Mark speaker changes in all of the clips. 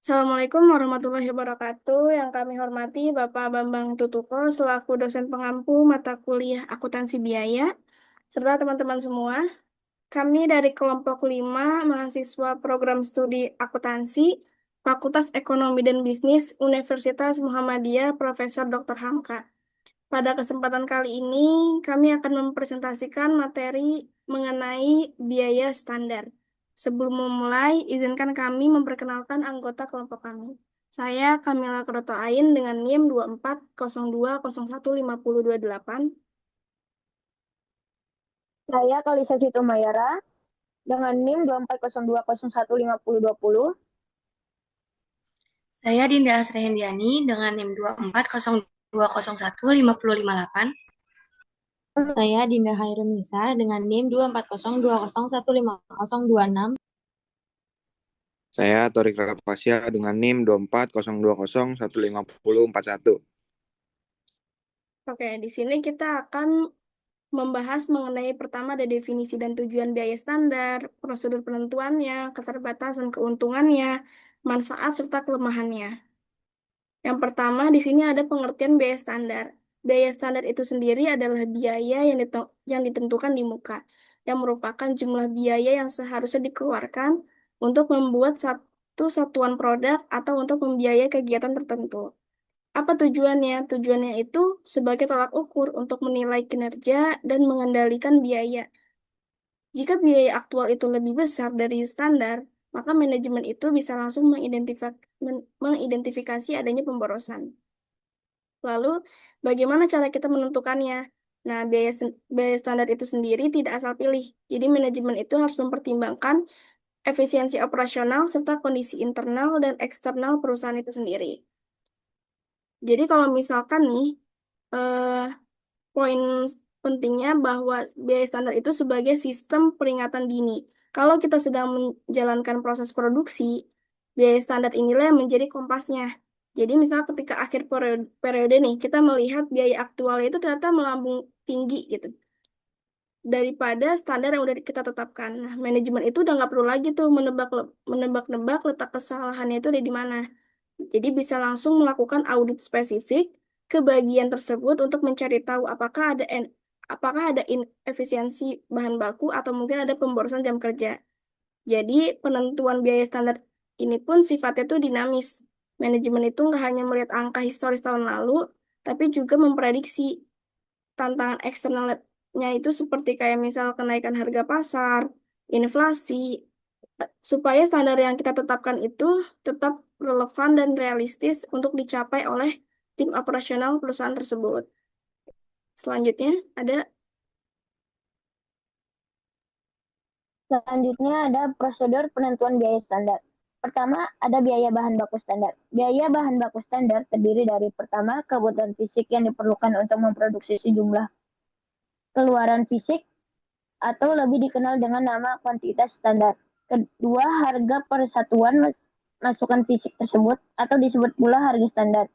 Speaker 1: Assalamualaikum warahmatullahi wabarakatuh. Yang kami hormati Bapak Bambang Tutuko selaku dosen pengampu mata kuliah akuntansi biaya, serta teman-teman semua. Kami dari kelompok 5 mahasiswa program studi akuntansi Fakultas Ekonomi dan Bisnis Universitas Muhammadiyah Profesor Dr. Hamka. Pada kesempatan kali ini, kami akan mempresentasikan materi mengenai biaya standar. Sebelum memulai, izinkan kami memperkenalkan anggota kelompok kami. Saya Kamila Kroto Ain dengan NIM 2402015028.
Speaker 2: Saya Kalisa Situ Mayara dengan NIM 2402015020.
Speaker 3: Saya Dinda Asrehendiani dengan NIM 2402015058.
Speaker 4: Saya Dinda Hairun Nisa dengan NIM 2402015026.
Speaker 5: Saya Torik Rapasya dengan NIM 2402015041.
Speaker 1: Oke, di sini kita akan membahas mengenai pertama ada definisi dan tujuan biaya standar, prosedur penentuannya, keterbatasan keuntungannya, manfaat serta kelemahannya. Yang pertama, di sini ada pengertian biaya standar. Biaya standar itu sendiri adalah biaya yang ditentukan di muka, yang merupakan jumlah biaya yang seharusnya dikeluarkan untuk membuat satu satuan produk atau untuk membiayai kegiatan tertentu. Apa tujuannya? Tujuannya itu sebagai tolak ukur untuk menilai kinerja dan mengendalikan biaya. Jika biaya aktual itu lebih besar dari standar, maka manajemen itu bisa langsung mengidentifikasi adanya pemborosan. Lalu, bagaimana cara kita menentukannya? Nah, biaya standar itu sendiri tidak asal pilih. Jadi, manajemen itu harus mempertimbangkan efisiensi operasional serta kondisi internal dan eksternal perusahaan itu sendiri. Jadi, kalau misalkan nih, eh, poin pentingnya bahwa biaya standar itu sebagai sistem peringatan dini. Kalau kita sedang menjalankan proses produksi, biaya standar inilah yang menjadi kompasnya. Jadi misal ketika akhir periode nih, kita melihat biaya aktualnya itu ternyata melambung tinggi gitu daripada standar yang udah kita tetapkan. Nah, manajemen itu udah nggak perlu lagi tuh menebak-nebak letak kesalahannya itu ada di mana. Jadi bisa langsung melakukan audit spesifik ke bagian tersebut untuk mencari tahu apakah ada inefisiensi bahan baku atau mungkin ada pemborosan jam kerja. Jadi penentuan biaya standar ini pun sifatnya tuh dinamis. Manajemen itu nggak hanya melihat angka historis tahun lalu, tapi juga memprediksi tantangan eksternalnya itu seperti kayak misal kenaikan harga pasar, inflasi, supaya standar yang kita tetapkan itu tetap relevan dan realistis untuk dicapai oleh tim operasional perusahaan tersebut. Selanjutnya ada
Speaker 2: Selanjutnya ada prosedur penentuan biaya standar. Pertama, ada biaya bahan baku standar. Biaya bahan baku standar terdiri dari pertama, kebutuhan fisik yang diperlukan untuk memproduksi sejumlah keluaran fisik atau lebih dikenal dengan nama kuantitas standar. Kedua, harga per satuan masukan fisik tersebut atau disebut pula harga standar.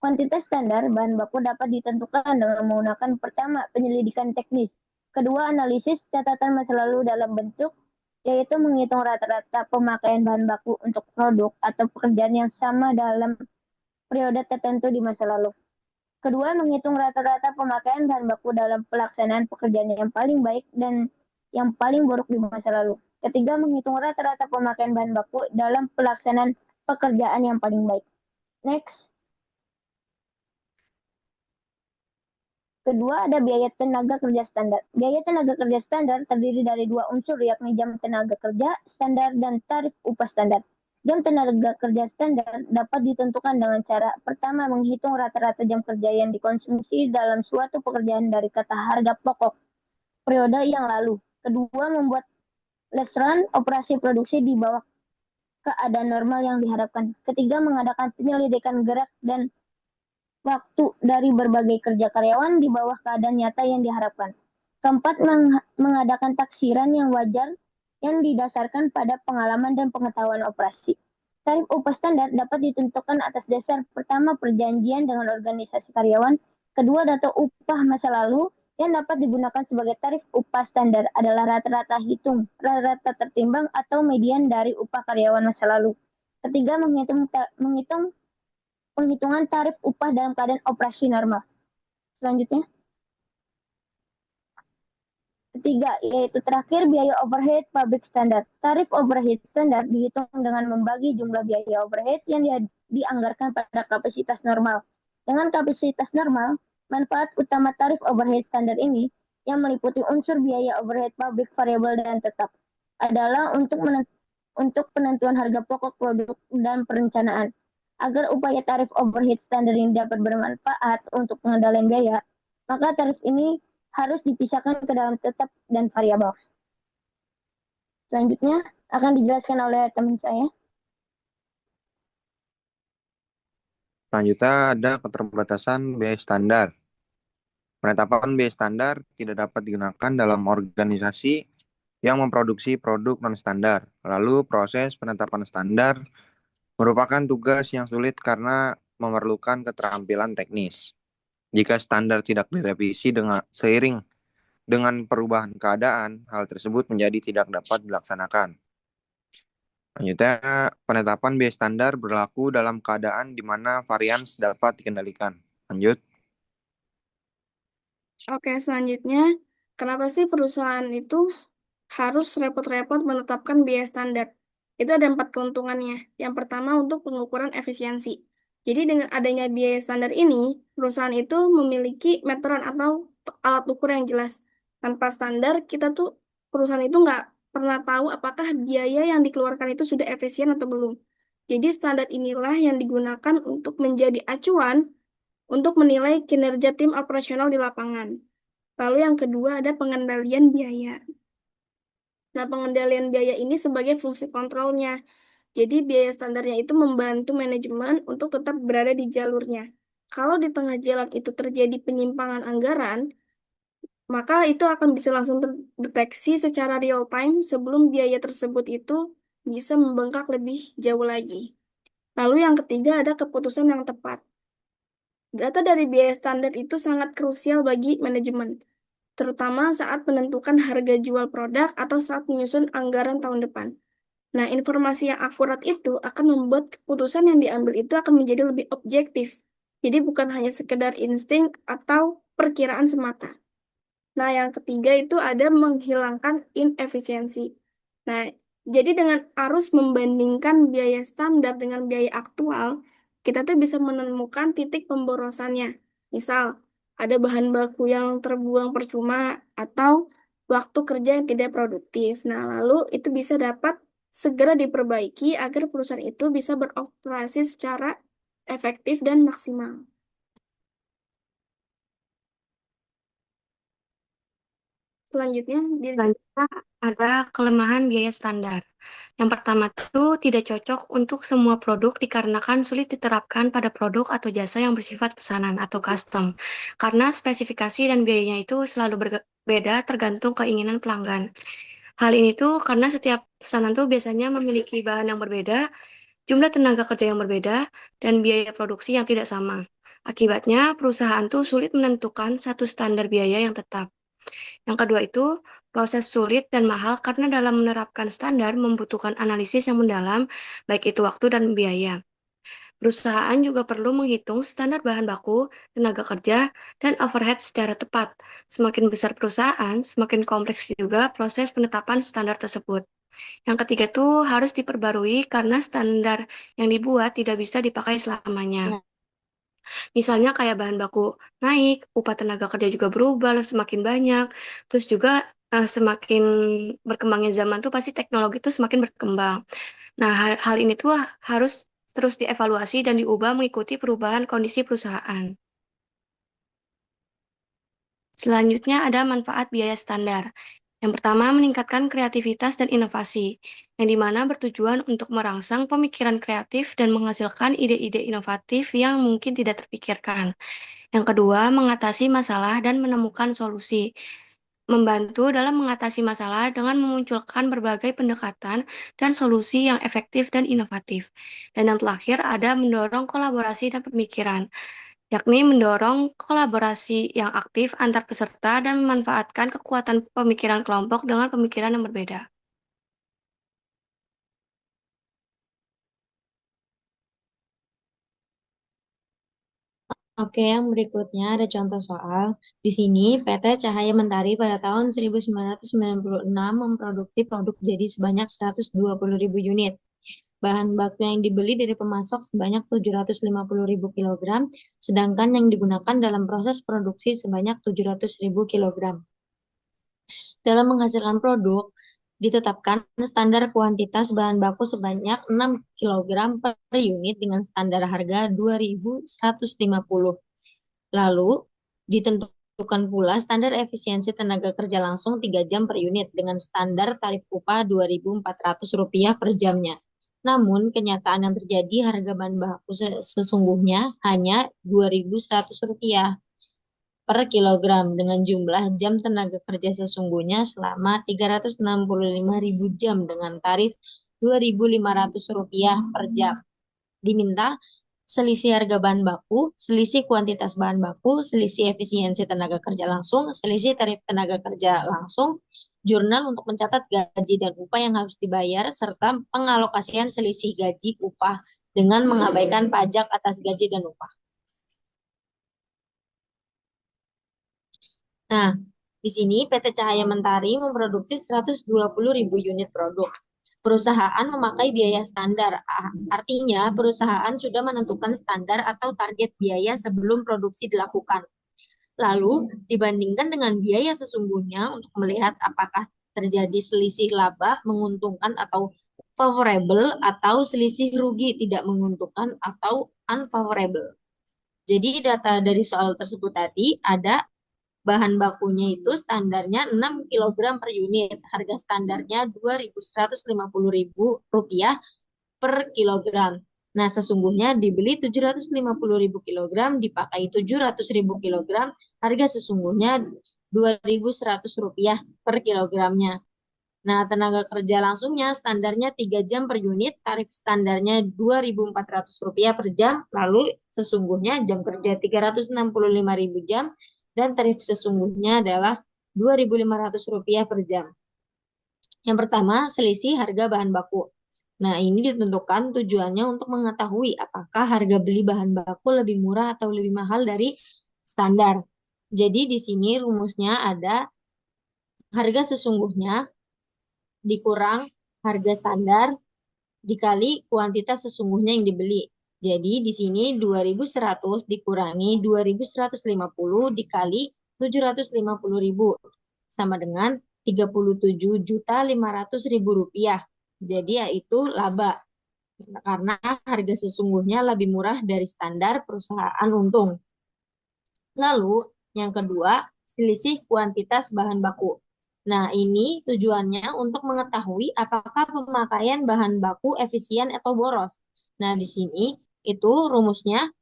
Speaker 2: Kuantitas standar bahan baku dapat ditentukan dengan menggunakan pertama, penyelidikan teknis. Kedua, analisis catatan masa lalu dalam bentuk, yaitu menghitung rata-rata pemakaian bahan baku untuk produk atau pekerjaan yang sama dalam periode tertentu di masa lalu. Kedua, menghitung rata-rata pemakaian bahan baku dalam pelaksanaan pekerjaan yang paling baik dan yang paling buruk di masa lalu. Ketiga, menghitung rata-rata pemakaian bahan baku dalam pelaksanaan pekerjaan yang paling baik. Next. Kedua, ada biaya tenaga kerja standar. Biaya tenaga kerja standar terdiri dari dua unsur, yakni jam tenaga kerja standar dan tarif upah standar. Jam tenaga kerja standar dapat ditentukan dengan cara pertama, menghitung rata-rata jam kerja yang dikonsumsi dalam suatu pekerjaan dari kata harga pokok periode yang lalu. Kedua, membuat restoran operasi produksi di bawah keadaan normal yang diharapkan. Ketiga, mengadakan penyelidikan gerak dan waktu dari berbagai kerja karyawan di bawah keadaan nyata yang diharapkan. Keempat, mengadakan taksiran yang wajar yang didasarkan pada pengalaman dan pengetahuan operasi. Tarif upah standar dapat ditentukan atas dasar pertama, perjanjian dengan organisasi karyawan. Kedua, data upah masa lalu yang dapat digunakan sebagai tarif upah standar adalah rata-rata hitung, rata-rata tertimbang atau median dari upah karyawan masa lalu. Ketiga, menghitung penghitungan tarif upah dalam keadaan operasi normal. Selanjutnya, ketiga, yaitu terakhir biaya overhead public standard. Tarif overhead standar dihitung dengan membagi jumlah biaya overhead yang dianggarkan pada kapasitas normal. Dengan kapasitas normal, manfaat utama tarif overhead standar ini yang meliputi unsur biaya overhead publik variabel dan tetap adalah untuk penentuan harga pokok produk dan perencanaan. Agar upaya tarif overhead standar ini dapat bermanfaat untuk pengendalian biaya, maka tarif ini harus dipisahkan ke dalam tetap dan variabel. Selanjutnya akan dijelaskan oleh teman saya.
Speaker 5: Selanjutnya ada keterbatasan biaya standar. Penetapan biaya standar tidak dapat digunakan dalam organisasi yang memproduksi produk non-standar. Lalu proses penetapan standar merupakan tugas yang sulit karena memerlukan keterampilan teknis. Jika standar tidak direvisi dengan seiring dengan perubahan keadaan, hal tersebut menjadi tidak dapat dilaksanakan. Selanjutnya, penetapan biaya standar berlaku dalam keadaan di mana varians dapat dikendalikan. Lanjut.
Speaker 1: Oke, selanjutnya, kenapa sih perusahaan itu harus repot-repot menetapkan biaya standar? Itu ada 4 keuntungannya. Yang pertama untuk pengukuran efisiensi. Jadi dengan adanya biaya standar ini, perusahaan itu memiliki meteran atau alat ukur yang jelas. Tanpa standar, perusahaan itu nggak pernah tahu apakah biaya yang dikeluarkan itu sudah efisien atau belum. Jadi standar inilah yang digunakan untuk menjadi acuan untuk menilai kinerja tim operasional di lapangan. Lalu yang kedua ada pengendalian biaya. Nah, pengendalian biaya ini sebagai fungsi kontrolnya. Jadi biaya standarnya itu membantu manajemen untuk tetap berada di jalurnya. Kalau di tengah jalan itu terjadi penyimpangan anggaran, maka itu akan bisa langsung terdeteksi secara real time sebelum biaya tersebut itu bisa membengkak lebih jauh lagi. Lalu yang ketiga ada keputusan yang tepat. Data dari biaya standar itu sangat krusial bagi manajemen, terutama saat menentukan harga jual produk atau saat menyusun anggaran tahun depan. Nah, informasi yang akurat itu akan membuat keputusan yang diambil itu akan menjadi lebih objektif. Jadi bukan hanya sekedar insting atau perkiraan semata. Nah, yang ketiga itu ada menghilangkan inefisiensi. Nah, jadi dengan arus membandingkan biaya standar dengan biaya aktual, kita tuh bisa menemukan titik pemborosannya. Misal, ada bahan baku yang terbuang percuma atau waktu kerja yang tidak produktif. Nah, lalu itu bisa dapat segera diperbaiki agar perusahaan itu bisa beroperasi secara efektif dan maksimal. Selanjutnya,
Speaker 3: Selanjutnya ada kelemahan biaya standar. Yang pertama itu tidak cocok untuk semua produk dikarenakan sulit diterapkan pada produk atau jasa yang bersifat pesanan atau custom. Karena spesifikasi dan biayanya itu selalu berbeda tergantung keinginan pelanggan. Hal ini tuh karena setiap pesanan tuh biasanya memiliki bahan yang berbeda, jumlah tenaga kerja yang berbeda, dan biaya produksi yang tidak sama. Akibatnya, perusahaan tuh sulit menentukan satu standar biaya yang tetap. Yang kedua itu, proses sulit dan mahal karena dalam menerapkan standar membutuhkan analisis yang mendalam, baik itu waktu dan biaya. Perusahaan juga perlu menghitung standar bahan baku, tenaga kerja, dan overhead secara tepat. Semakin besar perusahaan, semakin kompleks juga proses penetapan standar tersebut. Yang ketiga itu harus diperbarui karena standar yang dibuat tidak bisa dipakai selamanya. Misalnya kayak bahan baku naik, upah tenaga kerja juga berubah semakin banyak, terus juga semakin berkembangnya zaman tuh pasti teknologi tuh semakin berkembang. Nah, hal ini tuh harus terus dievaluasi dan diubah mengikuti perubahan kondisi perusahaan. Selanjutnya ada manfaat biaya standar. Yang pertama, meningkatkan kreativitas dan inovasi, yang dimana bertujuan untuk merangsang pemikiran kreatif dan menghasilkan ide-ide inovatif yang mungkin tidak terpikirkan. Yang kedua, mengatasi masalah dan menemukan solusi. Membantu dalam mengatasi masalah dengan memunculkan berbagai pendekatan dan solusi yang efektif dan inovatif. Dan yang terakhir ada mendorong kolaborasi dan pemikiran, yakni mendorong kolaborasi yang aktif antar peserta dan memanfaatkan kekuatan pemikiran kelompok dengan pemikiran yang berbeda.
Speaker 4: Oke, yang berikutnya ada contoh soal. Di sini PT Cahaya Mentari pada tahun 1996 memproduksi produk jadi sebanyak 120.000 unit. Bahan baku yang dibeli dari pemasok sebanyak 750.000 kilogram, sedangkan yang digunakan dalam proses produksi sebanyak 700.000 kilogram. Dalam menghasilkan produk, ditetapkan standar kuantitas bahan baku sebanyak 6 kilogram per unit dengan standar harga 2.150. Lalu, ditentukan pula standar efisiensi tenaga kerja langsung 3 jam per unit dengan standar tarif upah Rp2.400 per jamnya. Namun, kenyataan yang terjadi harga bahan baku sesungguhnya hanya Rp2.100 per kilogram dengan jumlah jam tenaga kerja sesungguhnya selama 365.000 jam dengan tarif Rp2.500 per jam. Diminta selisih harga bahan baku, selisih kuantitas bahan baku, selisih efisiensi tenaga kerja langsung, selisih tarif tenaga kerja langsung, jurnal untuk mencatat gaji dan upah yang harus dibayar, serta pengalokasian selisih gaji upah dengan mengabaikan pajak atas gaji dan upah. Nah, di sini PT Cahaya Mentari memproduksi 120.000 unit produk. Perusahaan memakai biaya standar, artinya perusahaan sudah menentukan standar atau target biaya sebelum produksi dilakukan. Lalu, dibandingkan dengan biaya sesungguhnya untuk melihat apakah terjadi selisih laba menguntungkan atau favorable atau selisih rugi tidak menguntungkan atau unfavorable. Jadi data dari soal tersebut tadi ada bahan bakunya itu standarnya 6 kilogram per unit. Harga standarnya Rp2.150.000 per kilogram. Nah, sesungguhnya dibeli 750.000 kilogram, dipakai 700.000 kilogram, harga sesungguhnya Rp2.100 per kilogramnya. Nah, tenaga kerja langsungnya standarnya 3 jam per unit, tarif standarnya Rp2.400 per jam, lalu sesungguhnya jam kerja 365.000 jam, dan tarif sesungguhnya adalah Rp2.500 per jam. Yang pertama, selisih harga bahan baku. Nah, ini ditentukan tujuannya untuk mengetahui apakah harga beli bahan baku lebih murah atau lebih mahal dari standar. Jadi di sini rumusnya ada harga sesungguhnya dikurang harga standar dikali kuantitas sesungguhnya yang dibeli. Jadi di sini 2.100 dikurangi 2.150 dikali 750.000 sama dengan 37.500.000 rupiah. Jadi yaitu laba karena harga sesungguhnya lebih murah dari standar perusahaan untung. Lalu yang kedua, selisih kuantitas bahan baku. Nah, ini tujuannya untuk mengetahui apakah pemakaian bahan baku efisien atau boros. Nah, di sini itu rumusnya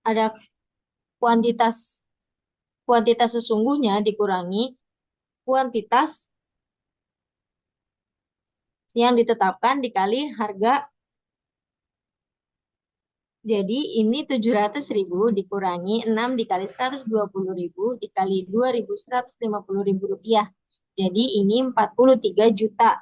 Speaker 4: ada kuantitas kuantitas sesungguhnya dikurangi kuantitas yang ditetapkan dikali harga. Jadi ini 700.000 dikurangi 6 dikali 120.000 dikali 2.150.000 rupiah. Jadi ini 43 juta,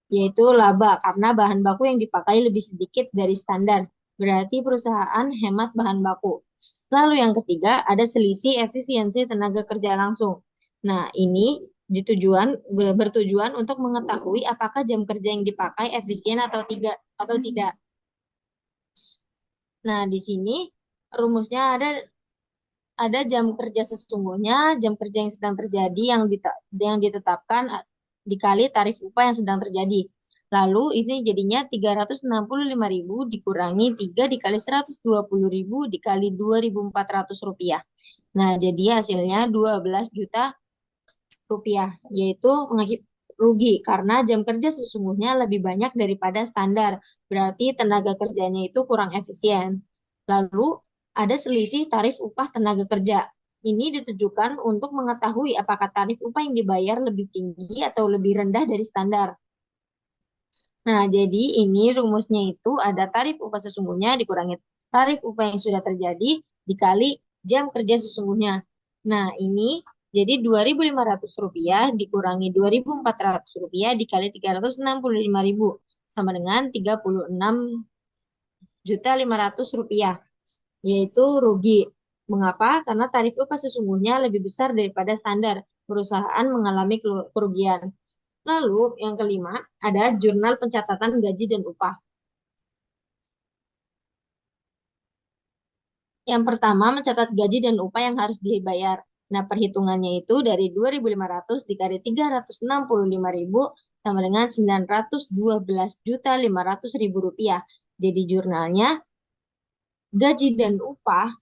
Speaker 4: yaitu laba karena bahan baku yang dipakai lebih sedikit dari standar. Berarti perusahaan hemat bahan baku. Lalu yang ketiga ada selisih efisiensi tenaga kerja langsung. Nah, ini bertujuan untuk mengetahui apakah jam kerja yang dipakai efisien atau tidak. Nah, di sini rumusnya ada jam kerja sesungguhnya, jam kerja yang sedang terjadi yang ditetapkan dikali tarif upah yang sedang terjadi. Lalu ini jadinya 365.000 dikurangi 3 dikali 120.000 dikali 2.400 rupiah. Nah, jadi hasilnya 12 juta rupiah, yaitu rugi karena jam kerja sesungguhnya lebih banyak daripada standar. Berarti tenaga kerjanya itu kurang efisien. Lalu ada selisih tarif upah tenaga kerja. Ini ditujukan untuk mengetahui apakah tarif upah yang dibayar lebih tinggi atau lebih rendah dari standar. Nah, jadi ini rumusnya itu ada tarif upah sesungguhnya dikurangi tarif upah yang sudah terjadi dikali jam kerja sesungguhnya. Nah, ini jadi Rp2.500 dikurangi Rp2.400 dikali 365.000 sama dengan Rp36.500.000. yaitu rugi. Mengapa? Karena tarif upah sesungguhnya lebih besar daripada standar. Perusahaan mengalami kerugian. Lalu yang kelima ada jurnal pencatatan gaji dan upah. Yang pertama mencatat gaji dan upah yang harus dibayar. Nah, perhitungannya itu dari 2.500 dikali 365.000 sama dengan 912.500.000 rupiah. Jadi jurnalnya gaji dan upah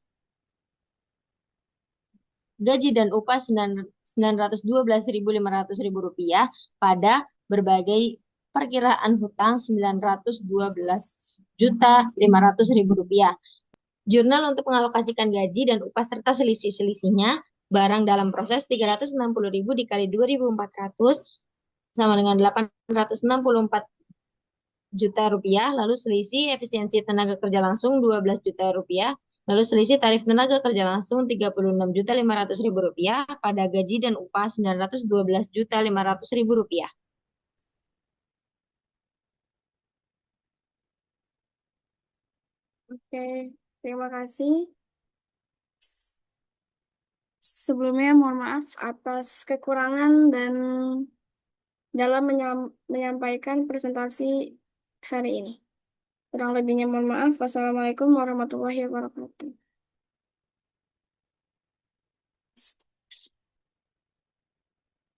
Speaker 4: gaji dan upah 912.500.000 rupiah pada berbagai perkiraan hutang 912.500.000 rupiah. Jurnal untuk mengalokasikan gaji dan upah serta selisih-selisihnya barang dalam proses 360.000 dikali 2.400 sama dengan 864 juta rupiah, lalu selisih efisiensi tenaga kerja langsung 12 juta rupiah, lalu selisih tarif tenaga kerja langsung 36.500.000 rupiah pada gaji dan upah 912.500.000 rupiah.
Speaker 1: Oke, terima kasih. Sebelumnya mohon maaf atas kekurangan dan dalam menyampaikan presentasi hari ini. Kurang lebihnya mohon maaf. Wassalamualaikum warahmatullahi wabarakatuh.